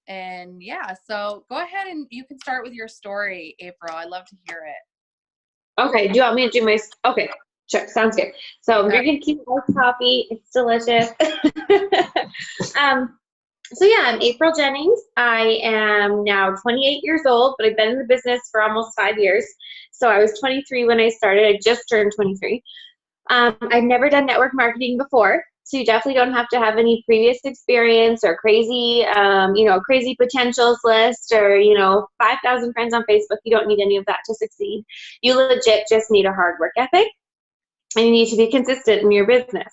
And yeah, so go ahead and you can start with your story, April. I'd love to hear it. Okay, do you want me to do my, okay, sure, sounds good. So I'm drinking cute iced coffee, it's delicious. So yeah, I'm Apryl Jennings. I am now 28 years old, but I've been in the business for almost 5 years. So I was 23 when I started, I just turned 23. I've never done network marketing before, so you definitely don't have to have any previous experience or crazy, crazy potentials list or, 5,000 friends on Facebook. You don't need any of that to succeed. You legit just need a hard work ethic, and you need to be consistent in your business.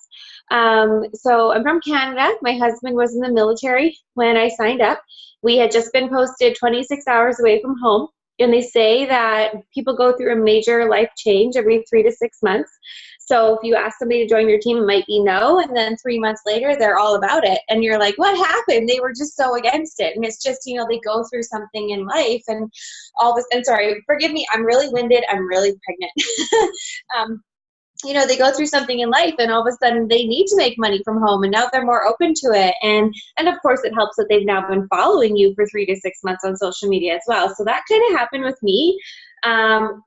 So I'm from Canada. My husband was in the military when I signed up. We had just been posted 26 hours away from home. And they say that people go through a major life change every 3 to 6 months. So if you ask somebody to join your team, it might be no. And then 3 months later, they're all about it. And you're like, what happened? They were just so against it. And it's just, they go through something in life and all this. And sorry, forgive me, I'm really winded. I'm really pregnant. They go through something in life and all of a sudden they need to make money from home and now they're more open to it. And of course it helps that they've now been following you for 3 to 6 months on social media as well. So that kind of happened with me.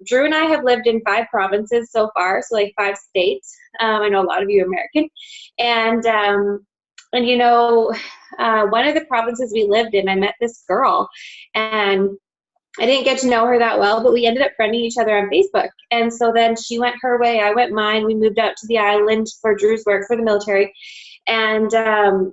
Drew and I have lived in 5 provinces so far, so like 5 states. I know a lot of you are American. And one of the provinces we lived in, I met this girl and I didn't get to know her that well, but we ended up friending each other on Facebook. And so then she went her way, I went mine. We moved out to the island for Drew's work for the military. And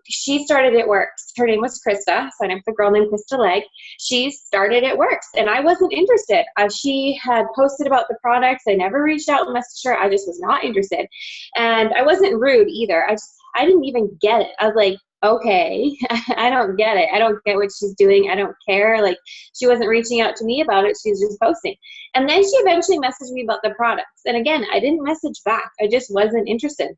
she started It Works. Her name was Krista. So I'm a girl named Krista Legg. She started It Works, and I wasn't interested. She had posted about the products. I never reached out and messaged her. I just was not interested. And I wasn't rude either. I didn't even get it. I was like, okay, I don't get it. I don't get what she's doing. I don't care. Like, she wasn't reaching out to me about it. She was just posting. And then she eventually messaged me about the products. And again, I didn't message back. I just wasn't interested.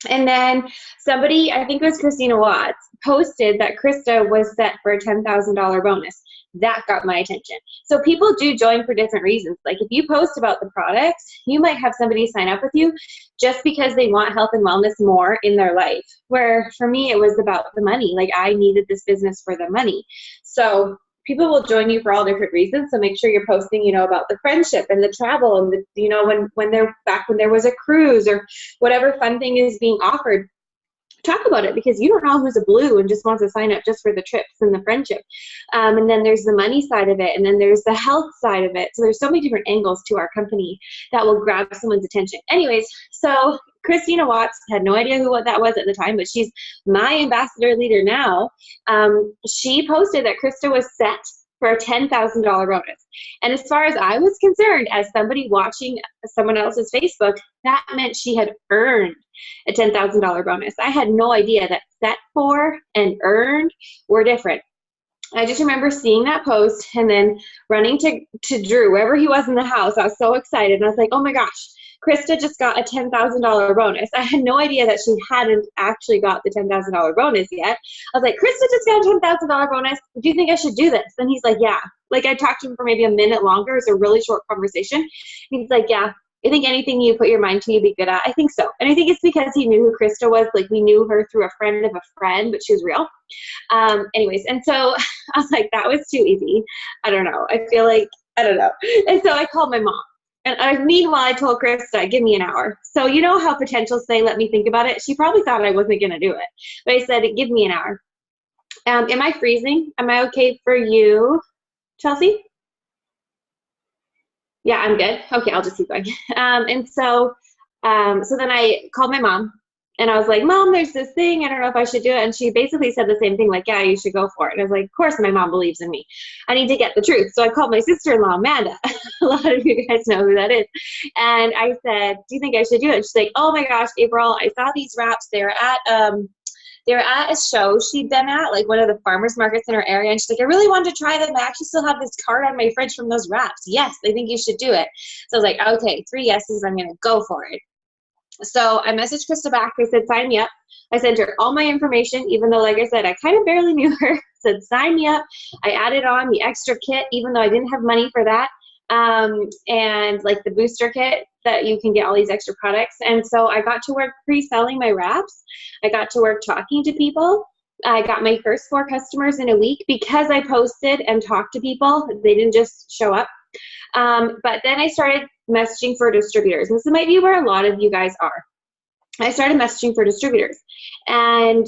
And then somebody, I think it was Christina Watts, posted that Krista was set for a $10,000 bonus. That got my attention. So people do join for different reasons. Like if you post about the products, you might have somebody sign up with you just because they want health and wellness more in their life. Where for me, it was about the money. Like I needed this business for the money. So people will join you for all different reasons. So make sure you're posting, about the friendship and the travel and the, when they're back, when there was a cruise or whatever fun thing is being offered. Talk about it, because you don't know who's a blue and just wants to sign up just for the trips and the friendship. And then there's the money side of it, and then there's the health side of it. So there's so many different angles to our company that will grab someone's attention. Anyways, so Christina Watts, had no idea who that was at the time, but she's my ambassador leader now. She posted that Krista was set for a $10,000 bonus. And as far as I was concerned, as somebody watching someone else's Facebook, that meant she had earned a $10,000 bonus. I had no idea that set for and earned were different. I just remember seeing that post and then running to Drew, wherever he was in the house. I was so excited. And I was like, oh my gosh, Krista just got a $10,000 bonus. I had no idea that she hadn't actually got the $10,000 bonus yet. I was like, Krista just got a $10,000 bonus. Do you think I should do this? And he's like, yeah. Like I talked to him for maybe a minute longer. It was a really short conversation. He's like, yeah, I think anything you put your mind to, you'd be good at. I think so. And I think it's because he knew who Krista was. Like we knew her through a friend of a friend, but she was real. Anyways, and so I was like, that was too easy. I don't know. I feel like, I don't know. And so I called my mom. And meanwhile, I told Krista, give me an hour. So you know how potentials say, let me think about it? She probably thought I wasn't going to do it. But I said, give me an hour. Am I freezing? Am I okay for you, Chelsea? Yeah, I'm good. Okay, I'll just keep going. And so then I called my mom. And I was like, Mom, there's this thing. I don't know if I should do it. And she basically said the same thing, like, yeah, you should go for it. And I was like, of course my mom believes in me. I need to get the truth. So I called my sister-in-law, Amanda. A lot of you guys know who that is. And I said, do you think I should do it? And she's like, oh my gosh, Apryl, I saw these wraps. They were at a show she'd been at, like one of the farmers markets in her area. And she's like, I really wanted to try them. I actually still have this card on my fridge from those wraps. Yes, I think you should do it. So I was like, okay, 3 yeses. I'm going to go for it. So I messaged Krista back. I said, sign me up. I sent her all my information, even though, like I said, I kind of barely knew her. Said, sign me up. I added on the extra kit, even though I didn't have money for that. And like the booster kit that you can get all these extra products. And so I got to work pre-selling my wraps. I got to work talking to people. I got my first 4 customers in a week because I posted and talked to people. They didn't just show up. But then I started messaging for distributors. This might be where a lot of you guys are. I started messaging for distributors, and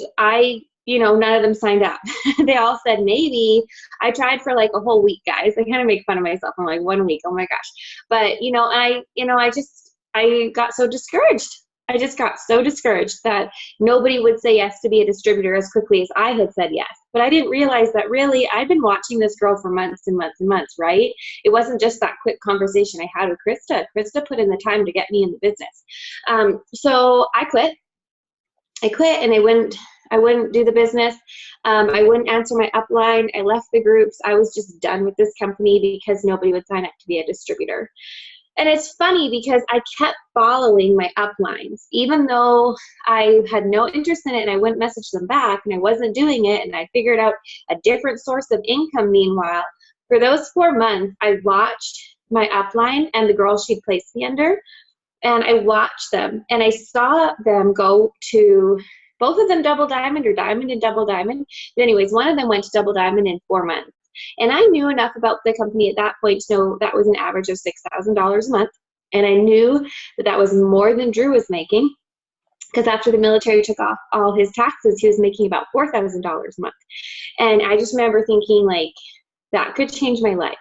none of them signed up. They all said maybe. I tried for like a whole week, guys. I kind of make fun of myself. I'm like, 1 week, oh my gosh. But I got so discouraged. I just got so discouraged that nobody would say yes to be a distributor as quickly as I had said yes. But I didn't realize that really I'd been watching this girl for months and months and months, right? It wasn't just that quick conversation I had with Krista. Krista put in the time to get me in the business. So I quit. And I wouldn't do the business. I wouldn't answer my upline. I left the groups. I was just done with this company because nobody would sign up to be a distributor. And it's funny because I kept following my uplines, even though I had no interest in it and I wouldn't message them back and I wasn't doing it, and I figured out a different source of income. Meanwhile, for those 4 months, I watched my upline and the girls she'd placed me under, and I watched them and I saw them go to, both of them double diamond or diamond and double diamond. But anyways, one of them went to double diamond in 4 months. And I knew enough about the company at that point to know that was an average of $6,000 a month. And I knew that that was more than Drew was making, because after the military took off all his taxes, he was making about $4,000 a month. And I just remember thinking, like, that could change my life.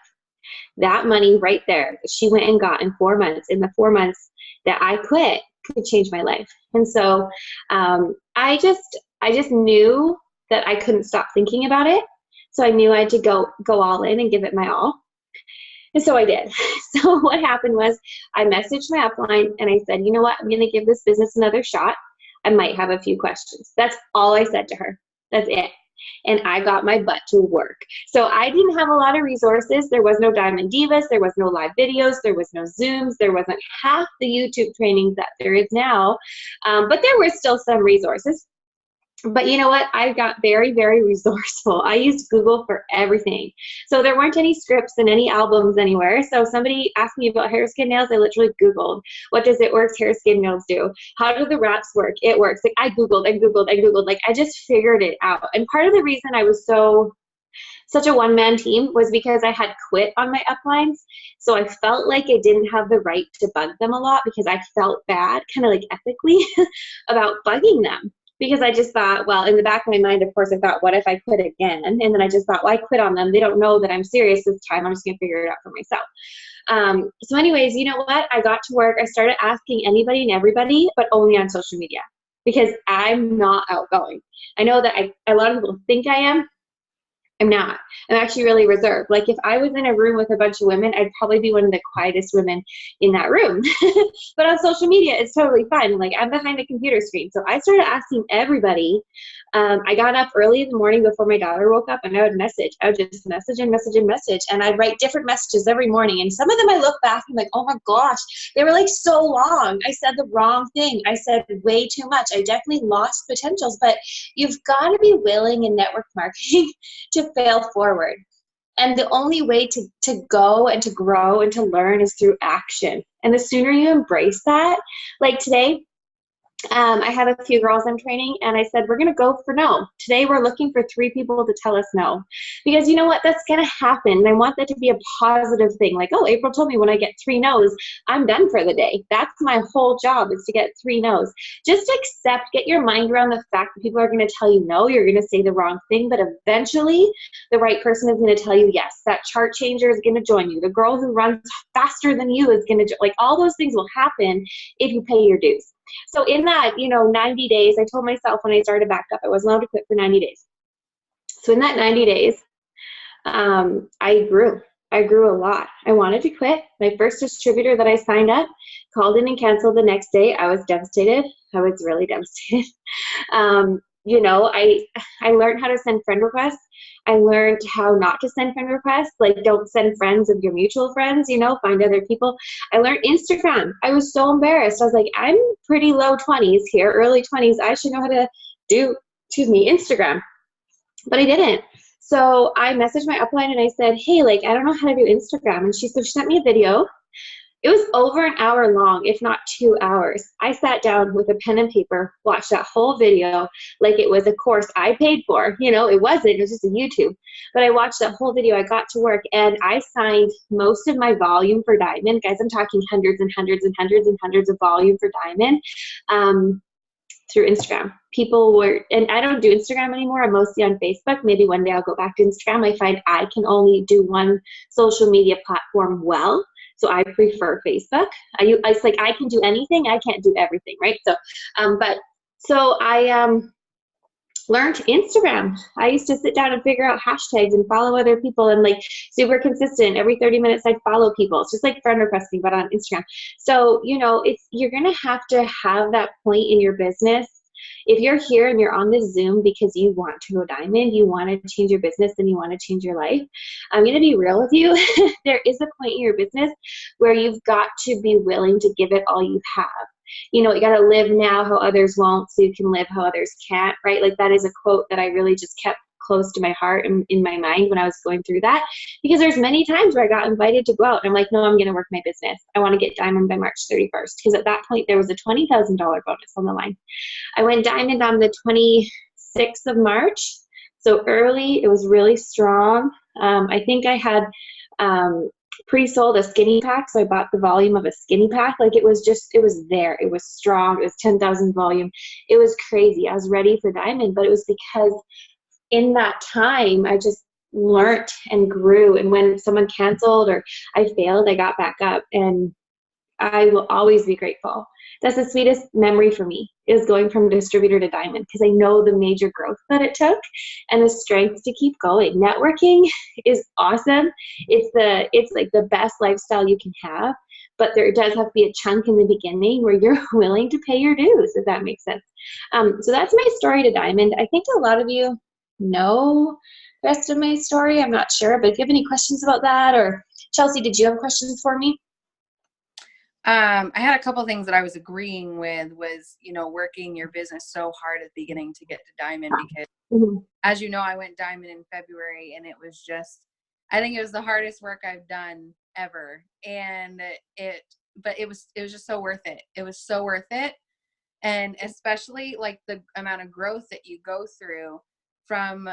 That money right there that she went and got in 4 months, in the 4 months that I quit, could change my life. And so I just knew that I couldn't stop thinking about it. So I knew I had to go all in and give it my all. And so I did. So what happened was I messaged my upline and I said, you know what, I'm going to give this business another shot. I might have a few questions. That's all I said to her. That's it. And I got my butt to work. So I didn't have a lot of resources. There was no Diamond Divas. There was no live videos. There was no Zooms. There wasn't half the YouTube trainings that there is now. But there were still some resources. But you know what? I got very, very resourceful. I used Google for everything. So there weren't any scripts and any albums anywhere. So if somebody asked me about hair, skin, nails, I literally Googled, what does It Works hair, skin, nails do? How do the wraps work? It works. Like I Googled and Googled and Googled. Like I just figured it out. And part of the reason I was such a one-man team was because I had quit on my uplines. So I felt like I didn't have the right to bug them a lot because I felt bad, kind of like ethically, about bugging them. Because I just thought, well, in the back of my mind, of course, I thought, what if I quit again? And then I just thought, well, I quit on them. They don't know that I'm serious this time. I'm just going to figure it out for myself. So anyways, you know what? I got to work. I started asking anybody and everybody, but only on social media because I'm not outgoing. I know that a lot of people think I am. I'm not. I'm actually really reserved. Like if I was in a room with a bunch of women, I'd probably be one of the quietest women in that room. But on social media, it's totally fine. Like I'm behind a computer screen. So I started asking everybody. I got up early in the morning before my daughter woke up and I would message. I would just message and message and message. And I'd write different messages every morning. And some of them I look back and I'm like, oh my gosh, they were like so long. I said the wrong thing. I said way too much. I definitely lost potentials. But you've got to be willing in network marketing to fail forward. And the only way to go and to grow and to learn is through action. And the sooner you embrace that, like today, I have a few girls I'm training and I said, we're going to go for no. Today we're looking for 3 people to tell us no. Because you know what? That's going to happen. And I want that to be a positive thing. Like, oh, April told me when I get 3 no's, I'm done for the day. That's my whole job is to get 3 no's. Just accept, get your mind around the fact that people are going to tell you no, you're going to say the wrong thing, but eventually the right person is going to tell you yes. That chart changer is going to join you. The girl who runs faster than you is going to, like all those things will happen if you pay your dues. So in that, 90 days, I told myself when I started back up, I wasn't allowed to quit for 90 days. So in that 90 days, I grew. I grew a lot. I wanted to quit. My first distributor that I signed up called in and canceled the next day. I was devastated. I was really devastated. I learned how to send friend requests. I learned how not to send friend requests. Like, don't send friends of your mutual friends, find other people. I learned Instagram. I was so embarrassed. I was like, I'm pretty low 20s here, early 20s. I should know how to do, Instagram. But I didn't. So I messaged my upline and I said, hey, I don't know how to do Instagram. And she sent me a video. It was over an hour long, if not 2 hours. I sat down with a pen and paper, watched that whole video like it was a course I paid for. You know, it wasn't, it was just a YouTube. But I watched that whole video. I got to work and I signed most of my volume for Diamond. Guys, I'm talking hundreds and hundreds and hundreds and hundreds of volume for Diamond. Through Instagram. People were, and I don't do Instagram anymore. I'm mostly on Facebook. Maybe one day I'll go back to Instagram. I find I can only do one social media platform well. So I prefer Facebook. It's like I can do anything. I can't do everything, right? So, I learned Instagram. I used to sit down and figure out hashtags and follow other people and like super consistent. Every 30 minutes I'd follow people. It's just like friend requesting, but on Instagram. So, you know, you're going to have that point in your business. If you're here and you're on this Zoom because you want to go diamond, you want to change your business and you want to change your life, I'm going to be real with you. There is a point in your business where you've got to be willing to give it all you have. You know, you got to live now how others won't so you can live how others can't, right? Like that is a quote that I really just kept close to my heart and in my mind when I was going through that, because there's many times where I got invited to go out and I'm like, no, I'm going to work my business. I want to get diamond by March 31st, because at that point there was a $20,000 bonus on the line. I went diamond on the 26th of March. So early, it was really strong. I think I had pre-sold a skinny pack, so I bought the volume of a skinny pack. Like it was there. It was strong. It was 10,000 volume. It was crazy. I was ready for diamond, but it was because in that time, I just learned and grew. And when someone canceled or I failed, I got back up, and I will always be grateful. That's the sweetest memory for me, is going from distributor to diamond, because I know the major growth that it took and the strength to keep going. Networking is awesome. It's like the best lifestyle you can have, but there does have to be a chunk in the beginning where you're willing to pay your dues, if that makes sense. So that's my story to diamond. I think a lot of you know the rest of my story. I'm not sure, but if you have any questions about that, or Chelsea, did you have questions for me? I had a couple things that I was agreeing with was, you know, working your business so hard at the beginning to get to diamond, because as you know, I went diamond in February and it was just, I think it was the hardest work I've done ever. And but it was just so worth it. It was so worth it. And especially like the amount of growth that you go through from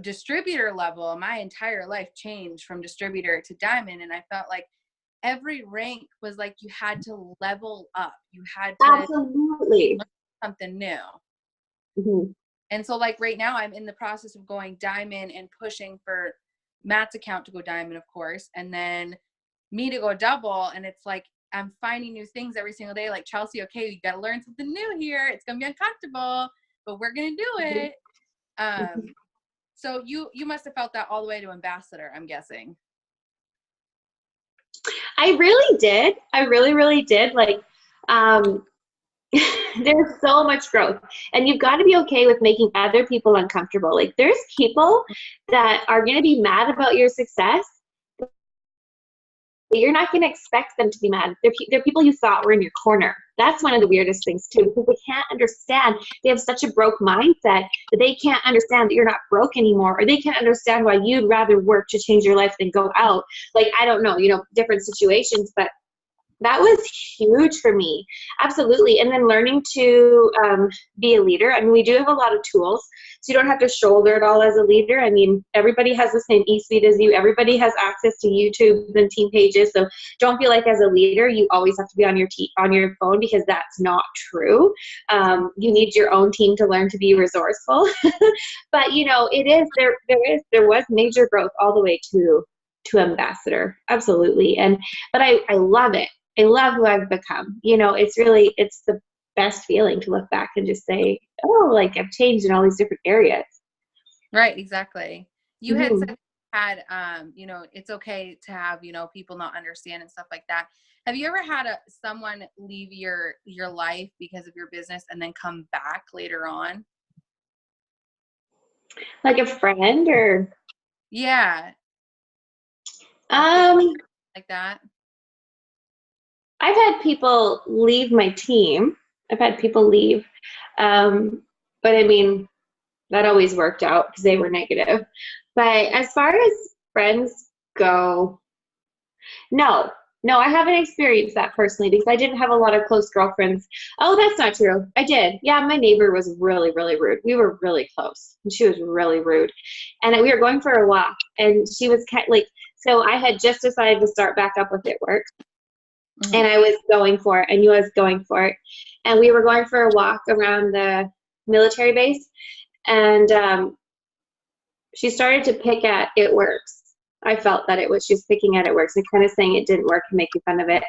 distributor level. My entire life changed from distributor to diamond. And I felt like every rank was like you had to level up. You had to Absolutely learn something new. Mm-hmm. And so like right now I'm in the process of going diamond and pushing for Matt's account to go diamond, of course, and then me to go double. And it's like I'm finding new things every single day. Like, Chelsea, okay, you got to learn something new here. It's going to be uncomfortable, but we're going to do it. So you must have felt that all the way to ambassador, I'm guessing. I really did. I really, really did. Like, there's so much growth, and you've got to be okay with making other people uncomfortable. Like, there's people that are going to be mad about your success. You're not going to expect them to be mad. They're people you thought were in your corner. That's one of the weirdest things too, because they can't understand. They have such a broke mindset that they can't understand that you're not broke anymore, or they can't understand why you'd rather work to change your life than go out. Like, I don't know, different situations, but that was huge for me. Absolutely. And then learning to be a leader. I mean, we do have a lot of tools, so you don't have to shoulder it all as a leader. I mean, everybody has the same e-suite as you. Everybody has access to YouTube and team pages. So don't feel like as a leader, you always have to be on your phone, because that's not true. You need your own team to learn to be resourceful. But there was major growth all the way to ambassador. Absolutely. But I love it. I love who I've become. It's the best feeling to look back and just say, oh, like I've changed in all these different areas. Right. Exactly. You had said, it's okay to have, people not understand and stuff like that. Have you ever had someone leave your life because of your business and then come back later on? Like a friend, or? Yeah. Like that. I've had people leave my team. I've had people leave. But I mean, that always worked out because they were negative. But as far as friends go, no, No, I haven't experienced that personally because I didn't have a lot of close girlfriends. Oh, that's not true. I did. Yeah, my neighbor was really, really rude. We were really close, and she was really rude. And we were going for a walk, and she was like, so I had just decided to start back up with it work, and I was going for it. I knew I was going for it. And we were going for a walk around the military base, and she started to pick at It Works. I felt that she was picking at It Works and kind of saying it didn't work and making fun of it.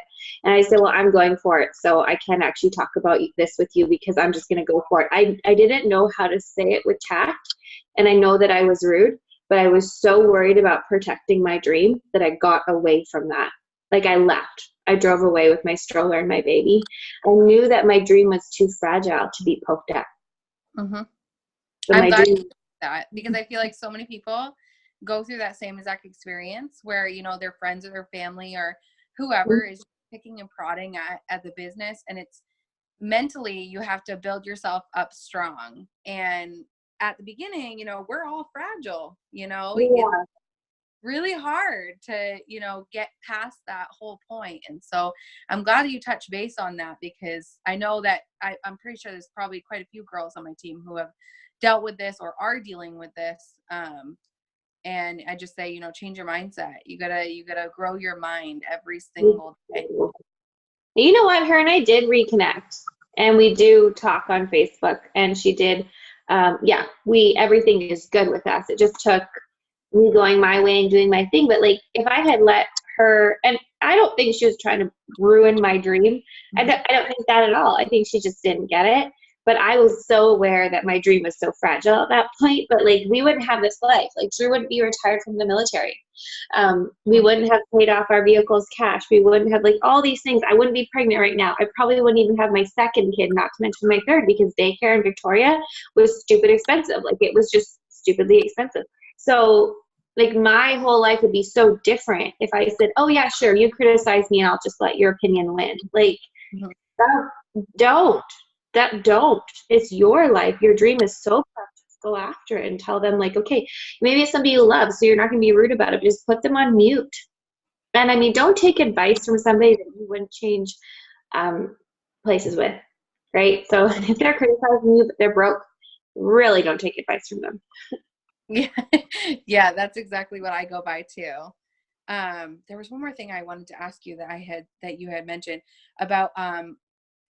And I said, well, I'm going for it, so I can't actually talk about this with you because I'm just going to go for it. I didn't know how to say it with tact, and I know that I was rude, but I was so worried about protecting my dream that I got away from that. Like, I left. I drove away with my stroller and my baby. I knew that my dream was too fragile to be poked at. Mm-hmm. So I'm glad you said that, because I feel like so many people go through that same exact experience where, you know, their friends or their family or whoever is picking and prodding at the business, and it's mentally you have to build yourself up strong. And at the beginning, you know, we're all fragile, you know. Yeah. It's really hard to, you know, get past that whole point. And so I'm glad that you touched base on that, because I know that I'm pretty sure there's probably quite a few girls on my team who have dealt with this or are dealing with this. And I just say, you know, change your mindset. You gotta grow your mind every single day. You know what? Her and I did reconnect, and we do talk on Facebook. And she did, everything is good with us. It just took me going my way and doing my thing. But like, if I had let her, and I don't think she was trying to ruin my dream. I don't think that at all. I think she just didn't get it. But I was so aware that my dream was so fragile at that point. But like, we wouldn't have this life. Like, Drew wouldn't be retired from the military. We wouldn't have paid off our vehicles cash. We wouldn't have like all these things. I wouldn't be pregnant right now. I probably wouldn't even have my second kid, not to mention my third, because daycare in Victoria was stupid expensive. Like, it was just stupidly expensive. So like, my whole life would be so different if I said, oh yeah, sure, you criticize me and I'll just let your opinion win. Like, don't. It's your life. Your dream is so precious. Go after it and tell them, like, okay, maybe it's somebody you love, so you're not going to be rude about it. Just put them on mute. And I mean, don't take advice from somebody that you wouldn't change places with, right? So if they're criticizing you but they're broke, really don't take advice from them. Yeah, that's exactly what I go by too. There was one more thing I wanted to ask you that you had mentioned about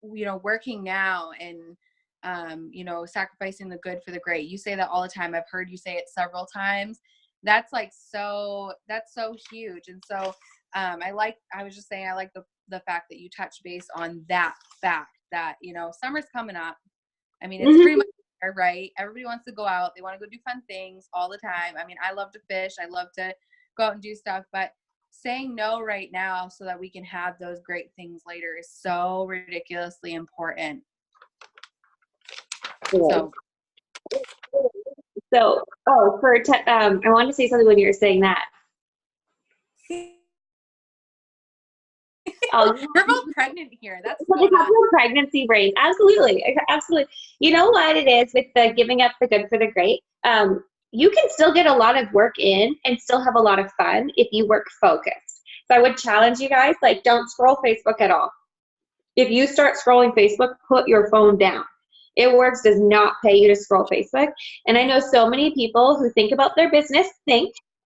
you know, working now and you know, sacrificing the good for the great. You say that all the time. I've heard you say it several times. That's so huge. And so I was just saying, I like the fact that you touch base on that fact that, you know, summer's coming up. I mean, it's pretty much there, right? Everybody wants to go out. They want to go do fun things all the time. I mean, I love to fish. I love to go out and do stuff, but saying no right now so that we can have those great things later is so ridiculously important. So I wanted to say something when you were saying that. We're both pregnant here. That's pregnancy brains. Absolutely. You know what it is with the giving up the good for the great? You can still get a lot of work in and still have a lot of fun if you work focused. So I would challenge you guys, like, don't scroll Facebook at all. If you start scrolling Facebook, put your phone down. It Works does not pay you to scroll Facebook. And I know so many people who think about their business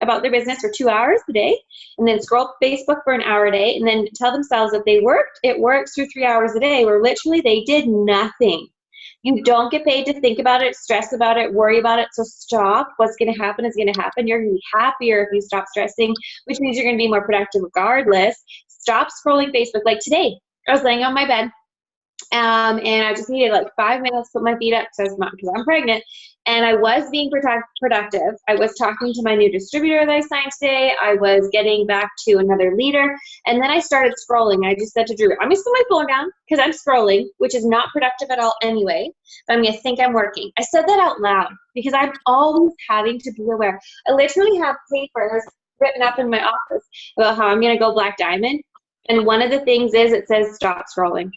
for 2 hours a day, and then scroll Facebook for an hour a day, and then tell themselves that it works through 3 hours a day, where literally they did nothing. You don't get paid to think about it, stress about it, worry about it. So stop. What's going to happen is going to happen. You're going to be happier if you stop stressing, which means you're going to be more productive regardless. Stop scrolling Facebook. Like today, I was laying on my bed, and I just needed like 5 minutes to put my feet up because I'm pregnant, and I was being productive. I was talking to my new distributor that I signed today. I was getting back to another leader, and then I started scrolling. I just said to Drew, I'm going to put my phone down because I'm scrolling, which is not productive at all anyway, but I'm going to think I'm working. I said that out loud because I'm always having to be aware. I literally have papers written up in my office about how I'm going to go Black Diamond, and one of the things is it says stop scrolling.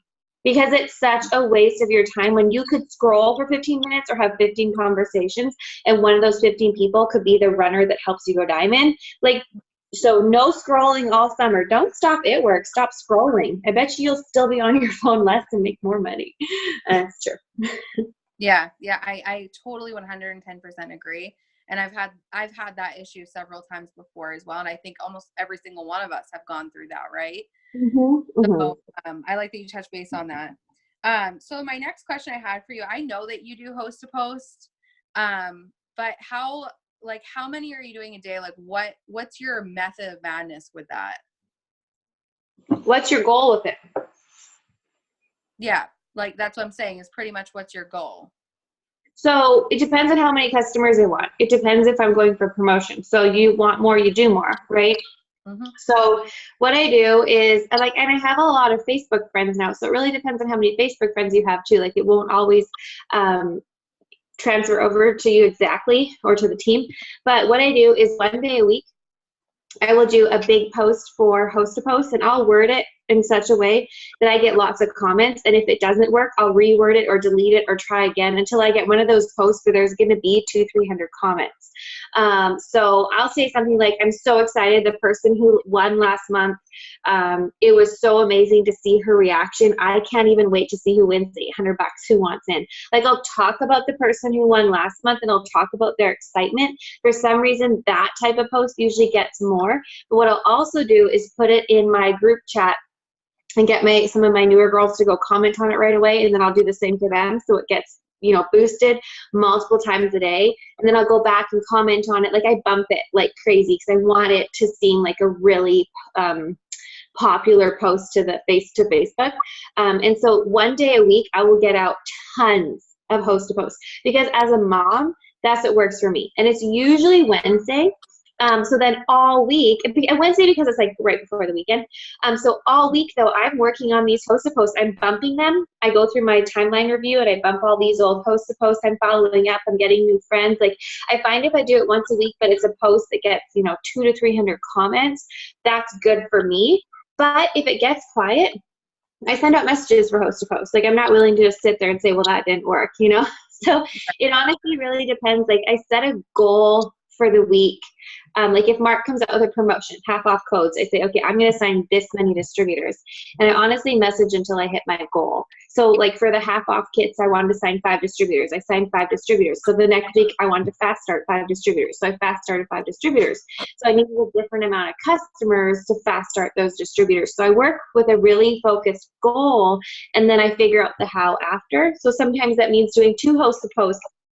Because it's such a waste of your time when you could scroll for 15 minutes or have 15 conversations, and one of those 15 people could be the runner that helps you go diamond. Like, So no scrolling all summer. Don't stop at work. Stop scrolling. I bet you'll still be on your phone less and make more money. That's true. Yeah, I totally 110% agree. And I've had that issue several times before as well. And I think almost every single one of us have gone through that, right? So I like that you touch base on that. So my next question I had for you, I know that you do host to post, but how many are you doing a day? Like what's your method of madness with that? What's your goal with it? Yeah, like that's what I'm saying is pretty much what's your goal? So it depends on how many customers I want. It depends if I'm going for promotion. So you want more, you do more, right? So what I do is and I have a lot of Facebook friends now. So it really depends on how many Facebook friends you have too. Like it won't always transfer over to you exactly or to the team. But what I do is one day a week, I will do a big post for host to post, and I'll word it in such a way that I get lots of comments. And if it doesn't work, I'll reword it or delete it or try again until I get one of those posts where there's going to be 200-300 comments. So I'll say something like, I'm so excited. The person who won last month, it was so amazing to see her reaction. I can't even wait to see who wins the $800, who wants in. Like I'll talk about the person who won last month and I'll talk about their excitement. For some reason, that type of post usually gets more. But what I'll also do is put it in my group chat and get some of my newer girls to go comment on it right away, and then I'll do the same for them, so it gets boosted multiple times a day. And then I'll go back and comment on it. Like I bump it like crazy because I want it to seem like a really popular post to Facebook. And so one day a week I will get out tons of host to post because as a mom, that's what works for me. And it's usually Wednesday. So then all week, and Wednesday because it's like right before the weekend. So all week though, I'm working on these host to posts. I'm bumping them. I go through my timeline review and I bump all these old host to posts. I'm following up. I'm getting new friends. Like I find if I do it once a week, but it's a post that gets 200 to 300 comments, that's good for me. But if it gets quiet, I send out messages for host to post. Like I'm not willing to just sit there and say, well, that didn't work, So it honestly really depends. Like I set a goal for the week. Like if Mark comes out with a promotion, half off codes, I say, okay, I'm going to sign this many distributors. And I honestly message until I hit my goal. So like for the half off kits, I wanted to sign 5 distributors. I signed 5 distributors. So the next week I wanted to fast start 5 distributors. So I fast started 5 distributors. So I needed a different amount of customers to fast start those distributors. So I work with a really focused goal and then I figure out the how after. So sometimes that means doing 2 host to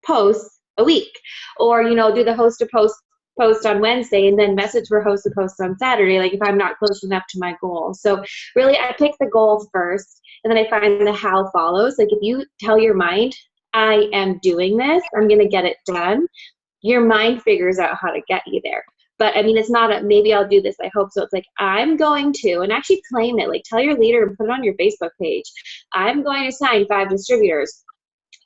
posts a week, or do the host to post on Wednesday and then message for host to post on Saturday, like if I'm not close enough to my goal. So really I pick the goal first and then I find the how follows. Like if you tell your mind, I am doing this, I'm going to get it done, your mind figures out how to get you there. But I mean, it's not maybe I'll do this, I hope so. It's like, I'm going to, and actually claim it, like tell your leader and put it on your Facebook page. I'm going to sign 5 distributors.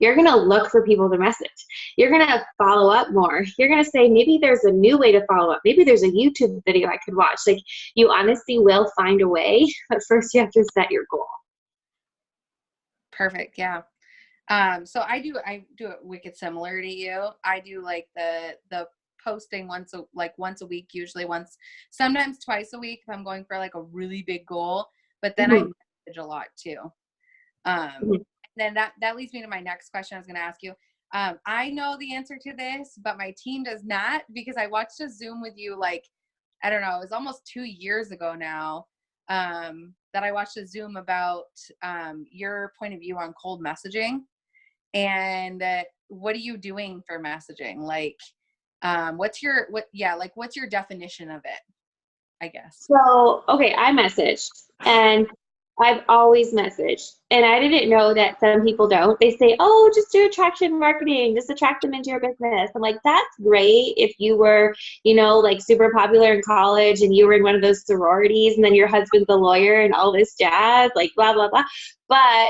You're going to look for people to message. You're going to follow up more. You're going to say, maybe there's a new way to follow up. Maybe there's a YouTube video I could watch. Like you honestly will find a way, but first you have to set your goal. Perfect. Yeah. So I do it wicked similar to you. I do like the posting once a week, usually sometimes twice a week if I'm going for like a really big goal, but then I message a lot too. Then that leads me to my next question I was going to ask you. I know the answer to this, but my team does not, because I watched a Zoom with you, like, I don't know, it was almost 2 years ago now, that I watched a Zoom about your point of view on cold messaging. And what are you doing for messaging? Like, what's your definition of it, I guess? So, okay, I message and I've always messaged, and I didn't know that some people don't. They say, oh, just do attraction marketing, just attract them into your business. I'm like, that's great if you were, like super popular in college and you were in one of those sororities and then your husband's a lawyer and all this jazz, like blah, blah, blah. But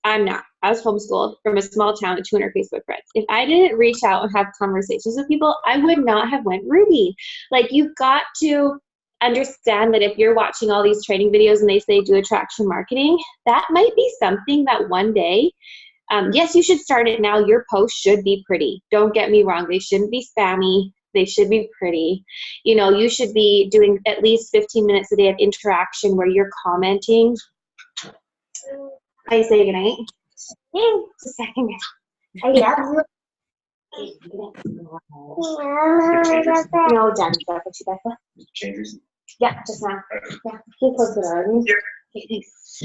I'm not. I was homeschooled from a small town with 200 Facebook friends. If I didn't reach out and have conversations with people, I would not have went Ruby. Like you've got to understand that if you're watching all these training videos and they say do attraction marketing, that might be something that one day, yes, you should start it now. Your posts should be pretty. Don't get me wrong. They shouldn't be spammy. They should be pretty. You know, you should be doing at least 15 minutes a day of interaction where you're commenting. I say goodnight. Just a second. I love you. No, Dad's back. What you back with? Changes. Yeah, just now. Yeah, he closed it already. Okay, thanks.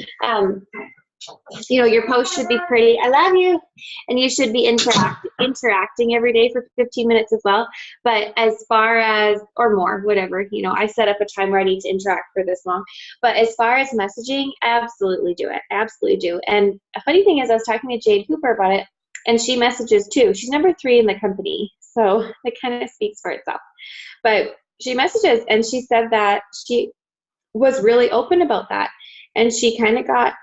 You know, your post should be pretty. I love you. And you should be interacting every day for 15 minutes as well. But as far as, or more, whatever, you know, I set up a time where I need to interact for this long. But as far as messaging, absolutely do it. Absolutely do. And a funny thing is, I was talking to Jade Hooper about it, and she messages too. She's number 3 in the company. So it kind of speaks for itself. But she messages, and she said that she was really open about that. And she kind of got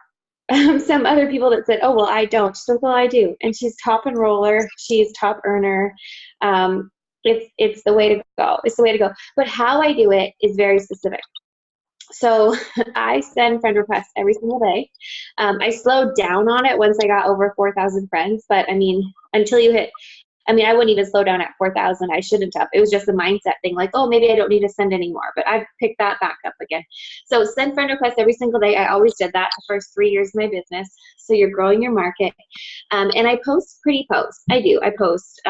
some other people that said, oh, well, I don't. She's like, well, I do. And she's top enroller. She's top earner. It's the way to go. It's the way to go. But how I do it is very specific. So I send friend requests every single day. I slowed down on it once I got over 4,000 friends. But, I mean, until you hit, I mean, I wouldn't even slow down at 4,000. I shouldn't have. It was just a mindset thing, like, oh, maybe I don't need to send anymore. But I've picked that back up again. So send friend requests every single day. I always did that the first 3 years of my business. So you're growing your market. And I post pretty posts. I do. I post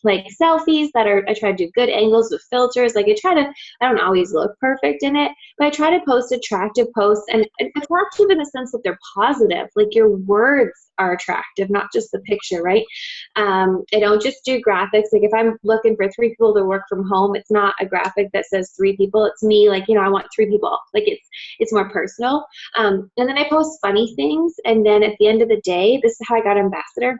like selfies that are, I try to do good angles with filters. Like I don't always look perfect in it, but I try to post attractive posts, and attractive in the sense that they're positive. Like your words are attractive, not just the picture, right? I don't just do graphics. Like if I'm looking for 3 people to work from home, it's not a graphic that says 3 people. It's me, like, you know, I want 3 people. Like it's more personal. And then I post funny things. And then at the end of the day, this is how I got Ambassador.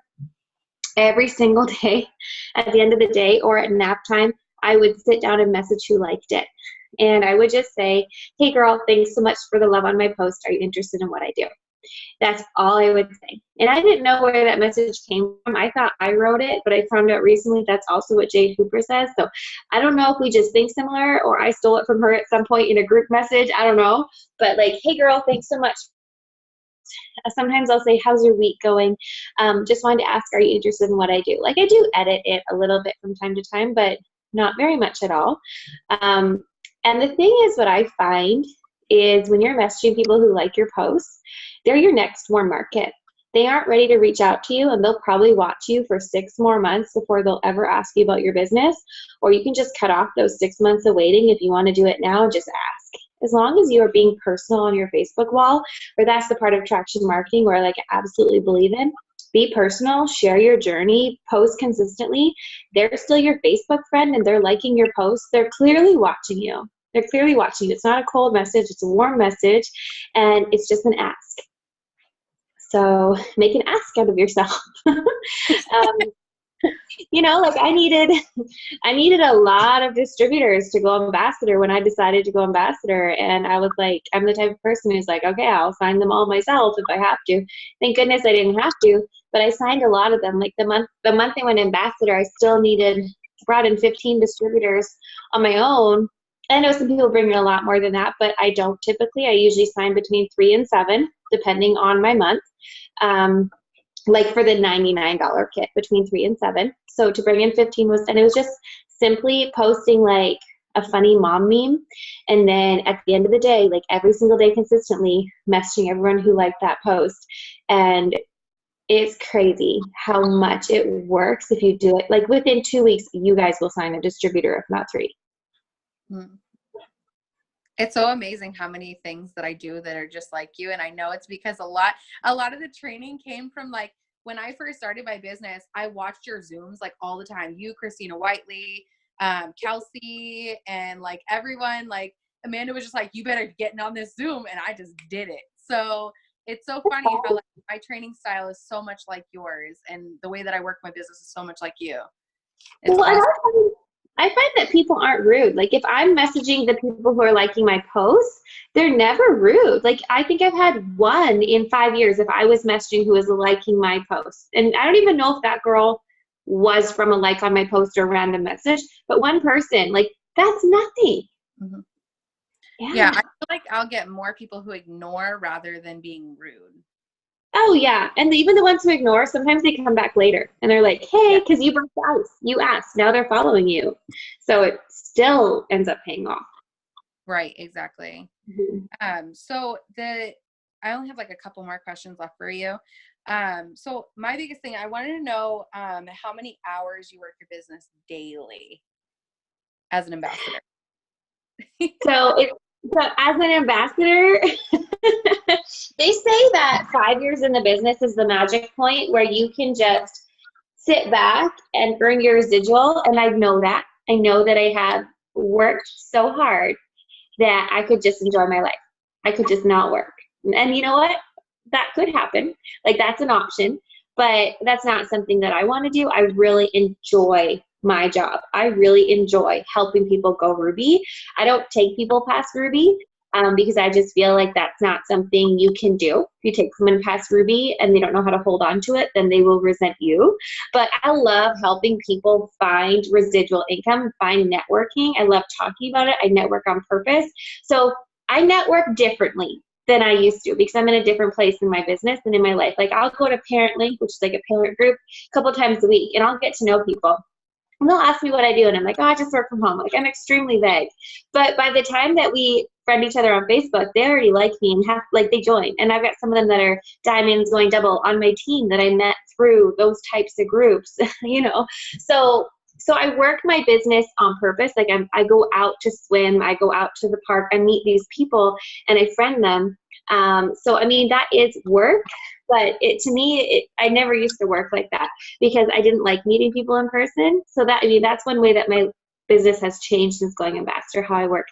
Every single day, at the end of the day or at nap time, I would sit down and message who liked it. And I would just say, hey girl, thanks so much for the love on my post. Are you interested in what I do? That's all I would say. And I didn't know where that message came from. I thought I wrote it, but I found out recently that's also what Jade Hooper says. So I don't know if we just think similar or I stole it from her at some point in a group message. I don't know. But like, hey girl, thanks so much. Sometimes I'll say, how's your week going? Just wanted to ask, are you interested in what I do? Like I do edit it a little bit from time to time, but not very much at all. And the thing is, what I find is when you're messaging people who like your posts, they're your next warm market. They aren't ready to reach out to you, and they'll probably watch you for 6 more months before they'll ever ask you about your business. Or you can just cut off those 6 months of waiting if you want to do it now and just ask. As long as you are being personal on your Facebook wall, or that's the part of traction marketing where I like absolutely believe in. Be personal, share your journey, post consistently. They're still your Facebook friend and they're liking your posts. They're clearly watching you. They're clearly watching you. It's not a cold message, it's a warm message, and it's just an ask. So make an ask out of yourself. You know, like I needed a lot of distributors to go ambassador when I decided to go ambassador. And I was like, I'm the type of person who's like, okay, I'll sign them all myself if I have to. Thank goodness I didn't have to, but I signed a lot of them. Like the month I went ambassador, I still brought in 15 distributors on my own. I know some people bring in a lot more than that, but I don't typically. I usually sign between 3 and 7, depending on my month. Like for the $99 kit, between 3 and 7. So to bring in 15 and it was just simply posting like a funny mom meme. And then at the end of the day, like every single day consistently messaging everyone who liked that post. And it's crazy how much it works if you do it. Like within 2 weeks, you guys will sign a distributor, if not 3. It's so amazing how many things that I do that are just like you. And I know it's because a lot of the training came from like, when I first started my business, I watched your Zooms like all the time. You, Christina Whiteley, Kelsey, and like everyone, like Amanda was just like, you better get on this Zoom. And I just did it. So it's so funny how like my training style is so much like yours. And the way that I work my business is so much like you. It's well, awesome. I find that people aren't rude. Like if I'm messaging the people who are liking my posts, they're never rude. Like I think I've had 1 in 5 years if I was messaging who was liking my post. And I don't even know if that girl was from a like on my post or a random message, but 1 person, like that's nothing. Mm-hmm. Yeah, I feel like I'll get more people who ignore rather than being rude. Oh yeah, and even the ones who ignore, sometimes they come back later and they're like, "Hey, Yeah. because you broke the ice, you asked, now they're following you," so it still ends up paying off. Right, exactly. Mhm. So I only have like a couple more questions left for you. So my biggest thing, I wanted to know how many hours you work your business daily as an ambassador. So as an ambassador, they say that 5 years in the business is the magic point where you can just sit back and earn your residual. And I know that. I know that I have worked so hard that I could just enjoy my life. I could just not work. And you know what? That could happen. Like, that's an option, but that's not something that I want to do. I really enjoy my job. I really enjoy helping people go Ruby. I don't take people past Ruby, because I just feel like that's not something you can do. If you take someone past Ruby and they don't know how to hold on to it, then they will resent you. But I love helping people find residual income, find networking. I love talking about it. I network on purpose. So I network differently than I used to because I'm in a different place in my business and in my life. Like, I'll go to Parent Link, which is like a parent group, a couple times a week, and I'll get to know people. And they'll ask me what I do, and I'm like, "Oh, I just work from home." Like, I'm extremely vague. But by the time that we friend each other on Facebook, they already like me and have, like, they join. And I've got some of them that are diamonds going double on my team that I met through those types of groups, you know. So I work my business on purpose. Like, I go out to swim, I go out to the park, I meet these people, and I friend them. So I mean, that is work, but to me, I never used to work like that because I didn't like meeting people in person. So that, I mean, that's one way that my business has changed since going ambassador, how I work.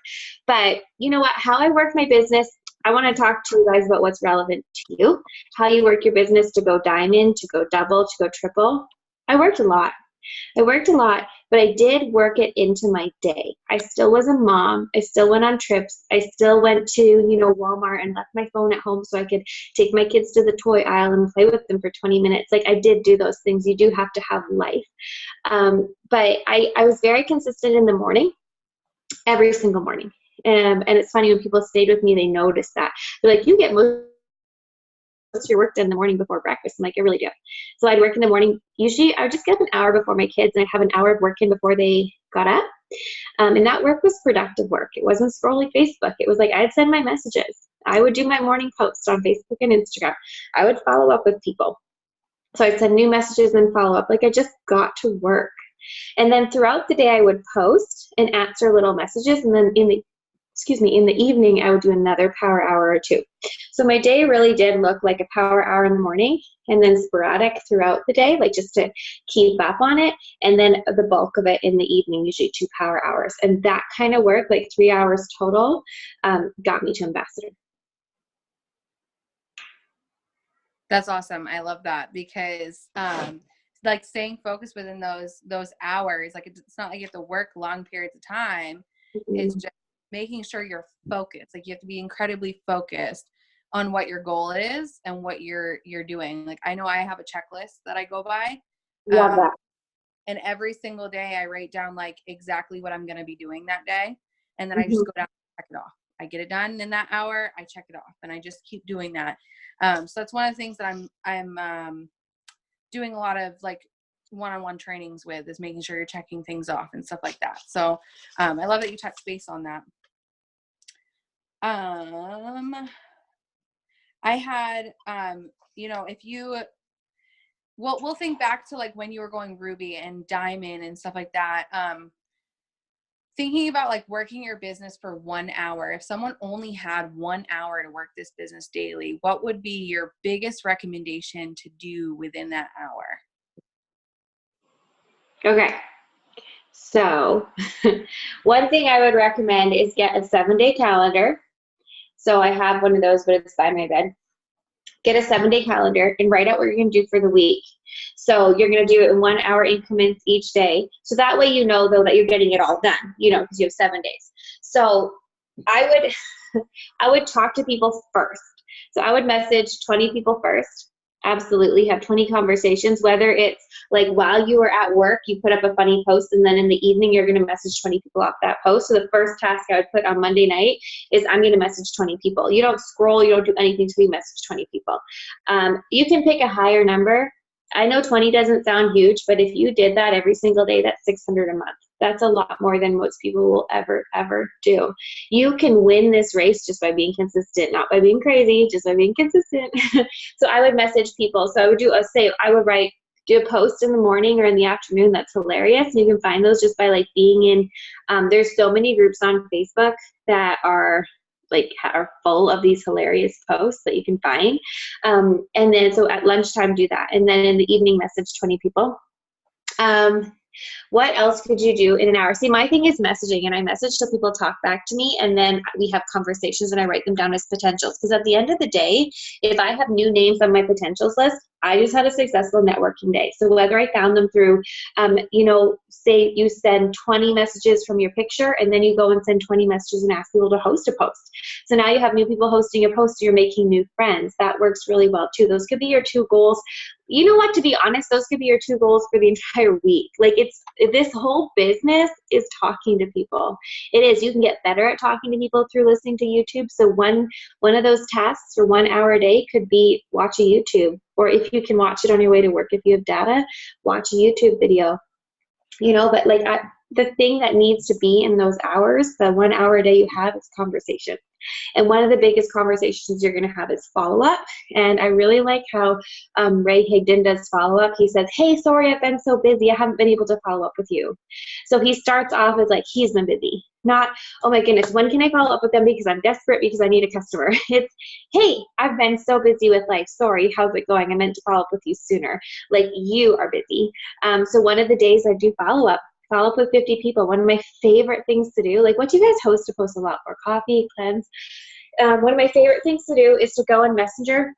But you know what? How I work my business, I want to talk to you guys about what's relevant to you, how you work your business to go diamond, to go double, to go triple. I worked a lot. I worked a lot, but I did work it into my day. I still was a mom. I still went on trips. I still went to, Walmart and left my phone at home so I could take my kids to the toy aisle and play with them for 20 minutes. Like, I did do those things. You do have to have life. But I was very consistent in the morning, every single morning. And it's funny, when people stayed with me, they noticed that. They're like, "You get most of your work done in the morning before breakfast." I'm like, "I really do." So I'd work in the morning. Usually I would just get up an hour before my kids, and I'd have an hour of working before they got up. And that work was productive work. It wasn't scrolling Facebook. It was like, I'd send my messages. I would do my morning posts on Facebook and Instagram. I would follow up with people. So I'd send new messages and follow up. Like, I just got to work. And then throughout the day, I would post and answer little messages. And then in the evening, I would do another power hour or two. So my day really did look like a power hour in the morning and then sporadic throughout the day, like just to keep up on it. And then the bulk of it in the evening, usually 2 power hours. And that kind of work, like 3 hours total, got me to ambassador. That's awesome. I love that because like staying focused within those hours, like it's not like you have to work long periods of time. It's just making sure you're focused. Like, you have to be incredibly focused on what your goal is and what you're doing. Like, I know I have a checklist that I go by. Love that. And every single day I write down like exactly what I'm going to be doing that day. And then I just go down and check it off. I get it done in that hour. I check it off, and I just keep doing that. So that's one of the things that I'm doing a lot of, like, one-on-one trainings with, is making sure you're checking things off and stuff like that. So I love that you touched base on that. I had, if you, we'll think back to like when you were going Ruby and Diamond and stuff like that. Thinking about like working your business for 1 hour, if someone only had 1 hour to work this business daily, what would be your biggest recommendation to do within that hour? Okay. So one thing I would recommend is get a 7-day calendar. So I have one of those, but it's by my bed. Get a 7-day calendar and write out what you're going to do for the week. So you're going to do it in 1 hour increments each day. So that way, though, that you're getting it all done, because you have 7 days. So I would talk to people first. So I would message 20 people first. Absolutely. Have 20 conversations, whether it's like while you are at work, you put up a funny post, and then in the evening, you're going to message 20 people off that post. So the first task I would put on Monday night is I'm going to message 20 people. You don't scroll, you don't do anything till you message 20 people. You can pick a higher number. I know 20 doesn't sound huge, but if you did that every single day, that's 600 a month. That's a lot more than most people will ever, ever do. You can win this race just by being consistent, not by being crazy, just by being consistent. So I would message people. So I would do do a post in the morning or in the afternoon that's hilarious. You can find those just by like being in, there's so many groups on Facebook that are full of these hilarious posts that you can find. And then, so at lunchtime, do that. And then in the evening, message 20 people. What else could you do in an hour? See, my thing is messaging, and I message so people talk back to me, and then we have conversations and I write them down as potentials. Because at the end of the day, if I have new names on my potentials list, I just had a successful networking day. So whether I found them through, say you send 20 messages from your picture, and then you go and send 20 messages and ask people to host a post. So now you have new people hosting your post, so you're making new friends. That works really well too. Those could be your 2 goals. You know what, to be honest, those could be your 2 goals for the entire week. Like, this whole business is talking to people. It is. You can get better at talking to people through listening to YouTube. So one of those tasks for 1 hour a day could be watch a YouTube. Or if you can watch it on your way to work, if you have data, watch a YouTube video. But the thing that needs to be in those hours, the 1 hour a day you have, is conversation. And one of the biggest conversations you're going to have is follow-up. And I really like how Ray Higdon does follow-up. He says, hey, sorry, I've been so busy. I haven't been able to follow up with you. So he starts off as like, he's been busy. Not, oh my goodness, when can I follow up with them because I'm desperate because I need a customer? It's, hey, I've been so busy with life. Sorry, how's it going? I meant to follow up with you sooner. Like, you are busy. So one of the days I do follow up with 50 people. One of my favorite things to do, like, what do you guys host to post a lot for? Coffee, cleanse? One of my favorite things to do is to go in Messenger,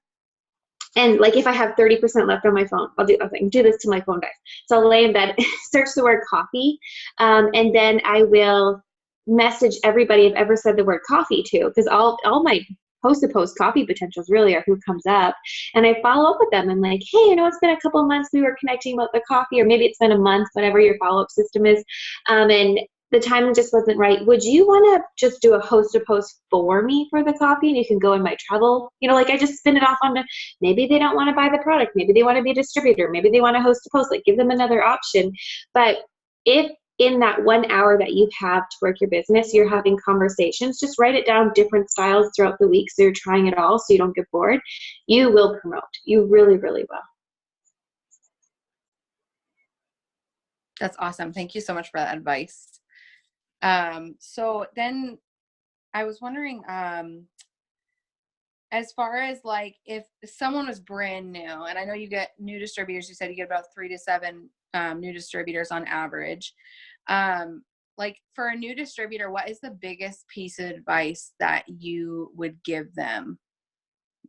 and like if I have 30% left on my phone, I can do this till my phone dies. So I'll lay in bed, search the word coffee, and then I will message everybody I've ever said the word coffee to, because all my post-to-post coffee potentials really are who comes up, and I follow up with them. I'm like, hey, I know it's been a couple of months we were connecting about the coffee, or maybe it's been a month, whatever your follow-up system is, and the timing just wasn't right. Would you want to just do a host-to-post for me for the coffee, and you can go in my travel? I just spin it off on maybe they don't want to buy the product, maybe they want to be a distributor, maybe they want to host a post, like give them another option. But if in that 1 hour that you have to work your business, you're having conversations, just write it down, different styles throughout the week, so you're trying it all so you don't get bored. You will promote. You really, really will. That's awesome. Thank you so much for that advice. So then I was wondering, as far as like, if someone was brand new, and I know you get new distributors, you said you get about 3 to 7 new distributors on average. Like, for a new distributor, what is the biggest piece of advice that you would give them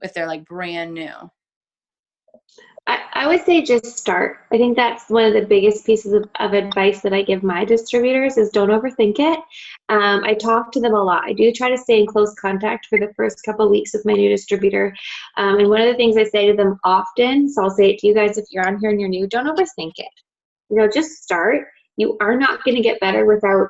if they're like brand new? I would say just start. I think that's one of the biggest pieces of advice that I give my distributors is don't overthink it. I talk to them a lot. I do try to stay in close contact for the first couple of weeks with my new distributor. And one of the things I say to them often, so I'll say it to you guys if you're on here and you're new, don't overthink it. Just start. You are not going to get better without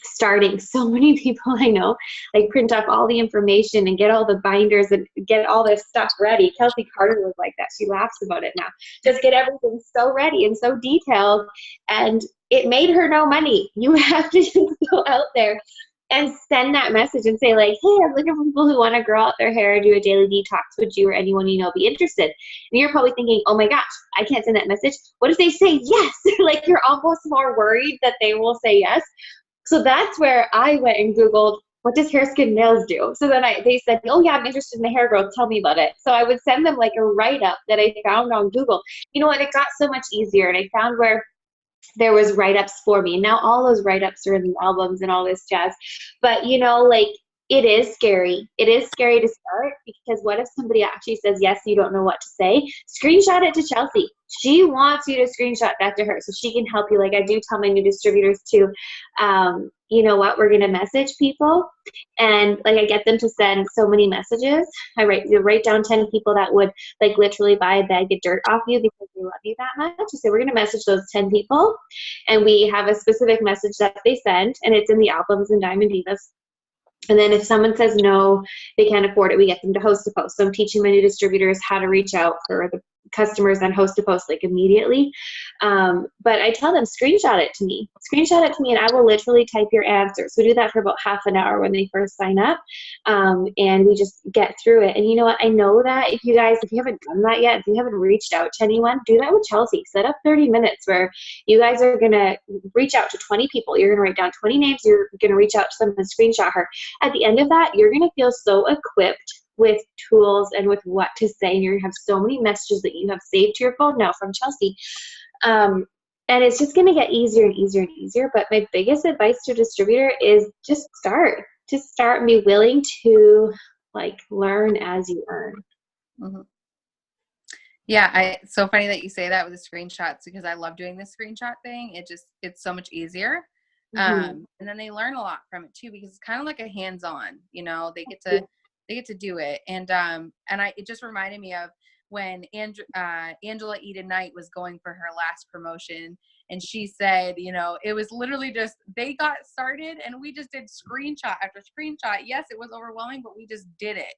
starting. So many people I know like print up all the information and get all the binders and get all this stuff ready. Kelsey Carter was like that. She laughs about it now. Just get everything so ready and so detailed, and it made her no money. You have to just go out there and send that message and say like, hey, I'm looking for people who want to grow out their hair, do a daily detox. Would you or anyone you know be interested? And you're probably thinking, oh my gosh, I can't send that message. What if they say yes? Like, you're almost more worried that they will say yes. So that's where I went and Googled, what does hair, skin, nails do? So then they said, oh yeah, I'm interested in the hair growth. Tell me about it. So I would send them like a write-up that I found on Google. You know what? It got so much easier. And I found where there was write-ups for me. Now all those write-ups are in the albums and all this jazz. But like, It is scary. It is scary to start, because what if somebody actually says yes, you don't know what to say? Screenshot it to Chelsea. She wants you to screenshot that to her so she can help you. Like I do tell my new distributors too, you know what, we're going to message people, and like I get them to send so many messages. I write down 10 people that would like literally buy a bag of dirt off you because they love you that much. So we're going to message those 10 people, and we have a specific message that they send, and it's in the albums and Diamond Divas. And then if someone says no, they can't afford it, we get them to host a post. So I'm teaching my new distributors how to reach out for the customers and host a post like immediately. But I tell them, screenshot it to me. Screenshot it to me and I will literally type your answer. So we do that for about half an hour when they first sign up. And we just get through it. And you know what? I know that if you haven't done that yet, if you haven't reached out to anyone, do that with Chelsea. Set up 30 minutes where you guys are going to reach out to 20 people. You're going to write down 20 names. You're going to reach out to them and screenshot her. At the end of that, you're going to feel so equipped with tools and with what to say. And you're going to have so many messages that you have saved to your phone now from Chelsea. And it's just going to get easier and easier and easier. But my biggest advice to a distributor is just start. Just start and be willing to like learn as you earn. Mm-hmm. Yeah, it's so funny that you say that with the screenshots, because I love doing the screenshot thing. It's so much easier. And then they learn a lot from it too, because it's kind of like a hands-on, you know, they get to do it. And it just reminded me of when Angela Eden Knight was going for her last promotion, and she said, you know, it was literally just, they got started and we just did screenshot after screenshot. Yes, it was overwhelming, but we just did it.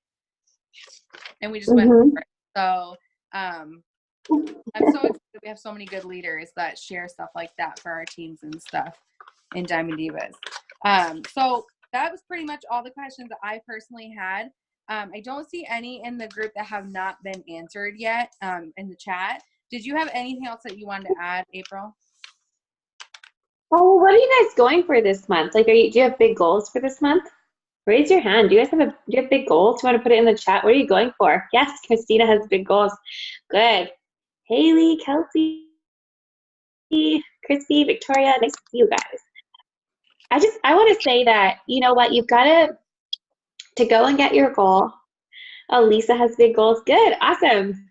And we just went for it. So, I'm so excited we have so many good leaders that share stuff like that for our teams and stuff in Diamond Divas. So that was pretty much all the questions that I personally had. I don't see any in the group that have not been answered yet in the chat. Did you have anything else that you wanted to add, April? Oh, what are you guys going for this month? Like, do you have big goals for this month? Raise your hand. Do you have big goals? Do you want to put it in the chat? What are you going for? Yes, Christina has big goals. Good. Haley, Kelsey, Christy, Victoria, nice to see you guys. I want to say that, you know what, you've got to go and get your goal. Oh, Lisa has big goals. Good. Awesome.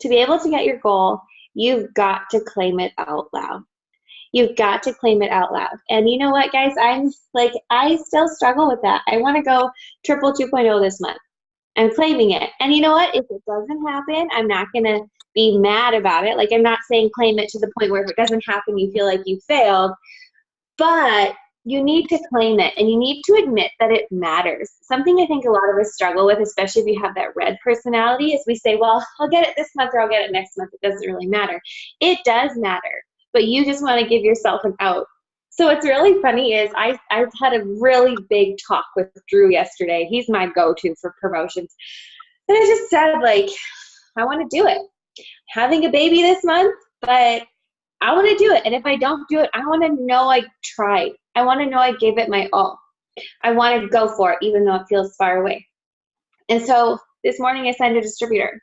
To be able to get your goal, you've got to claim it out loud. You've got to claim it out loud. And you know what, guys? I still struggle with that. I want to go triple 2.0 this month. I'm claiming it. And you know what? If it doesn't happen, I'm not going to be mad about it. Like, I'm not saying claim it to the point where if it doesn't happen, you feel like you failed. But you need to claim it, and you need to admit that it matters. Something I think a lot of us struggle with, especially if you have that red personality, is we say, well, I'll get it this month or I'll get it next month. It doesn't really matter. It does matter, but you just want to give yourself an out. So what's really funny is I've had a really big talk with Drew yesterday. He's my go-to for promotions. And I just said, like, I want to do it. Having a baby this month, but I want to do it. And if I don't do it, I want to know I tried. I want to know I gave it my all. I want to go for it, even though it feels far away. And so this morning I signed a distributor.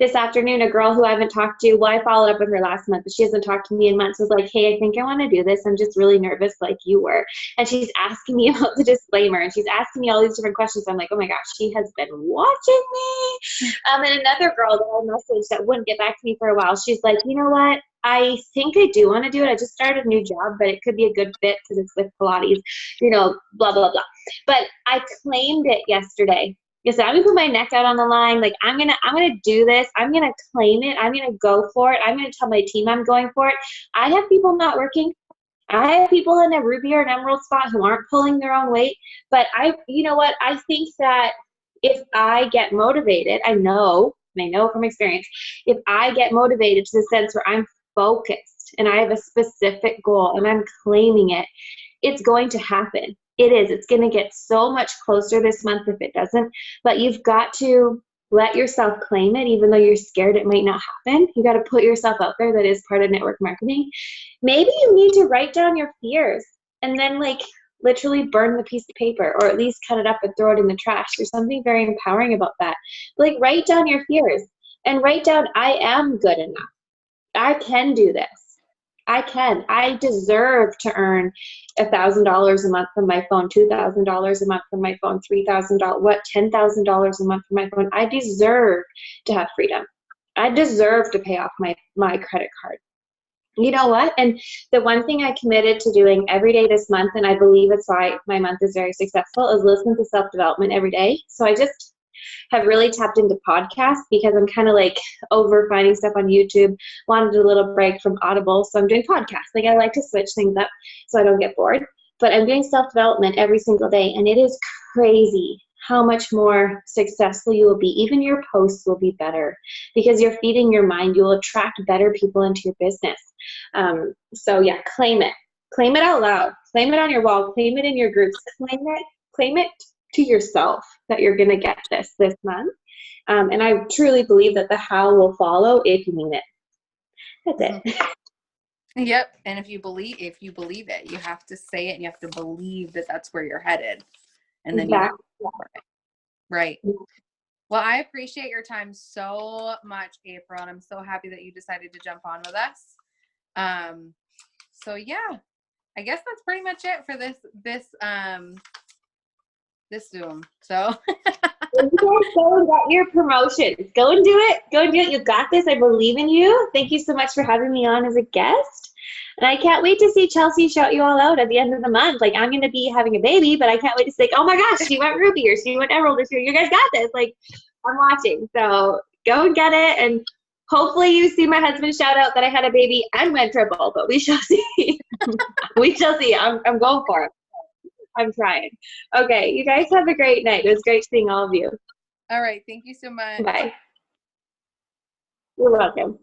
This afternoon, a girl who I haven't talked to, well, I followed up with her last month, but she hasn't talked to me in months, was like, hey, I think I want to do this. I'm just really nervous like you were. And she's asking me about the disclaimer, and she's asking me all these different questions. I'm like, oh my gosh, she has been watching me. And another girl that I messaged that wouldn't get back to me for a while, she's like, you know what? I think I do want to do it. I just started a new job, but it could be a good fit because it's with Pilates, you know, blah, blah, blah. But I claimed it yesterday. Yes, I'm gonna put my neck out on the line. Like, I'm gonna do this. I'm gonna claim it. I'm gonna go for it. I'm gonna tell my team I'm going for it. I have people not working. I have people in a ruby or an emerald spot who aren't pulling their own weight. But you know what? I think that if I get motivated, I know from experience, if I get motivated to the sense where I'm focused and I have a specific goal and I'm claiming it, it's going to happen. It is. It's going to get so much closer this month if it doesn't. But you've got to let yourself claim it, even though you're scared it might not happen. You got to put yourself out there. That is part of network marketing. Maybe you need to write down your fears and then, like, literally burn the piece of paper, or at least cut it up and throw it in the trash. There's something very empowering about that. Like, write down your fears and write down, I am good enough. I can do this. I deserve to earn $1,000 a month from my phone, $2,000 a month from my phone, $3,000, $10,000 a month from my phone. I deserve to have freedom. I deserve to pay off my credit card. You know what? And the one thing I committed to doing every day this month, and I believe it's why my month is very successful, is listen to self-development every day. So I just have really tapped into podcasts because I'm kind of like over finding stuff on YouTube, wanted a little break from Audible. So I'm doing podcasts. Like I like to switch things up so I don't get bored. But I'm doing self-development every single day. And it is crazy how much more successful you will be. Even your posts will be better because you're feeding your mind. You will attract better people into your business. So yeah, claim it. Claim it out loud. Claim it on your wall. Claim it in your groups. Claim it to yourself that you're going to get this month. And I truly believe that the how will follow if you mean it. That's it. Yep. And if you believe it, you have to say it and you have to believe that that's where you're headed. And then Exactly. you have to it. Right. Well, I appreciate your time so much, Apryl, and I'm so happy that you decided to jump on with us. So yeah, I guess that's pretty much it for this Zoom. So Go and get your promotions. Go and do it. Go and do it. You got this. I believe in you. Thank you so much for having me on as a guest. And I can't wait to see Chelsea shout you all out at the end of the month. Like, I'm going to be having a baby, but I can't wait to say, oh my gosh, she went Ruby or she went Emerald this year. You guys got this. Like, I'm watching. So go and get it. And hopefully you see my husband shout out that I had a baby and went triple, but we shall see. We shall see. I'm going for it. I'm trying. Okay, you guys have a great night. It was great seeing all of you. all right. Thank you so much. Bye. You're welcome.